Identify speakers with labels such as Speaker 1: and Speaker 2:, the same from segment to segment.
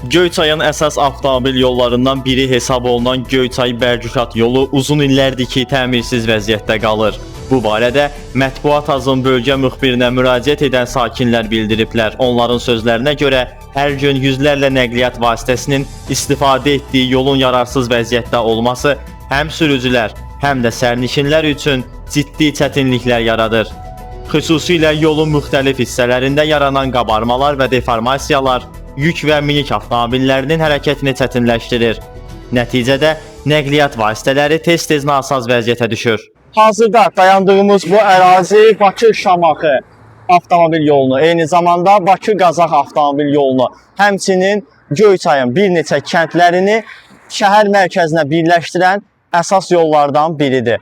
Speaker 1: Göyçayın əsas avtomobil yollarından biri hesab olunan Göyçay-Bərgüşat yolu uzun illərdir ki, təmirsiz vəziyyətdə qalır. Bu barədə Mətbuat Azın bölgə müxbirinə müraciət edən sakinlər bildiriblər. Onların sözlərinə görə, hər gün yüzlərlə nəqliyyat vasitəsinin istifadə etdiyi yolun yararsız vəziyyətdə olması həm sürücülər, həm də sərnişinlər üçün ciddi çətinliklər yaradır. Xüsusilə yolun müxtəlif hissələrində yaranan qabarmalar və deformasiyalar yük və minik avtomobillərinin hərəkətini çətinləşdirir. Nəticədə nəqliyyat vasitələri tez-tez nasaz vəziyyətə düşür.
Speaker 2: Hazırda dayandığımız bu ərazi Bakı-Şamaxı avtomobil yolunu, eyni zamanda Bakı-Qazax avtomobil yolunu, həmçinin Göyçayın bir neçə kəndlərini şəhər mərkəzinə birləşdirən əsas yollardan biridir.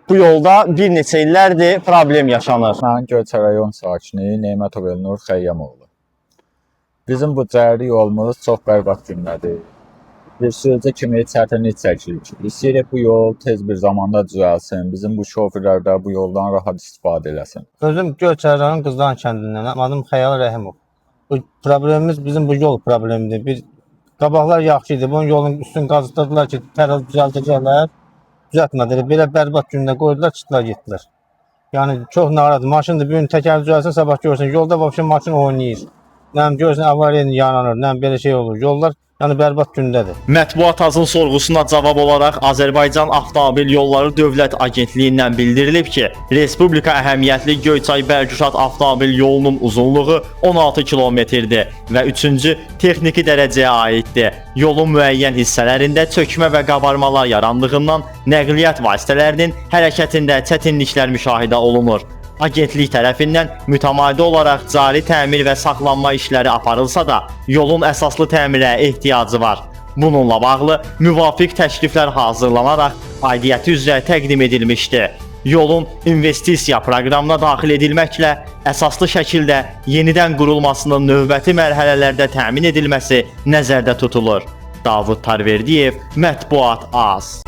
Speaker 2: Bu yolda bir neçə illərdir problem yaşanır.
Speaker 3: Mən Göyçay rayon sakini Neymətov Elnur Xəyyamoğlu. Bizim bu cəhri yolumuz çox bərbad gündədir. Bir sürücü kimi çətinlik çəkirik. İstəyirik bu yol tez bir zamanda düzəlsin. Bizim bu şoferlər də bu yoldan rahat istifadə eləsin.
Speaker 4: Özüm Göyçay rayon Qızlan kəndindən, adım Xəyal Rəhimov. Bu problemimiz bizim bu yol problemidir. Bir qabaqlar yaxşı idi. Bunun yolun üstünü qazıtdılar ki, tərəz düzəldəcəklər. Düzəltmədilər. Belə bərbad gündə qoydular, çıxdılar, getdilər. Yəni çox narahat. Maşındır, bir gün təkər düzəlsin, sabah görürsən, yolda vəbşə maşın oynayır. Nəm görürsən, avariya yananır, nəm belə şey olur. Yollar yəni bərbad gündədir.
Speaker 1: Mətbuat Azın sorğusuna cavab olaraq Azərbaycan Avtomobil Yolları Dövlət Agentliyindən bildirilib ki, Respublika əhəmiyyətli Göyçay-Bərgüşat avtomobil yolunun uzunluğu 16 kilometrdir və 3-cü texniki dərəcəyə aiddir. Yolun müəyyən hissələrində çökmə və qabarmalar yarandığından nəqliyyat vasitələrinin hərəkətində çətinliklər müşahidə olunur. Agentlik tərəfindən mütəmadi olaraq cari təmir və saxlanma işləri aparılsa da, yolun əsaslı təmirə ehtiyacı var. Bununla bağlı müvafiq təkliflər hazırlanaraq aidiyyəti üzrə təqdim edilmişdi. Yolun investisiya proqramına daxil edilməklə əsaslı şəkildə yenidən qurulmasının növbəti mərhələlərdə təmin edilməsi nəzərdə tutulur. Davud Tarverdiyev, Mətbuat Az.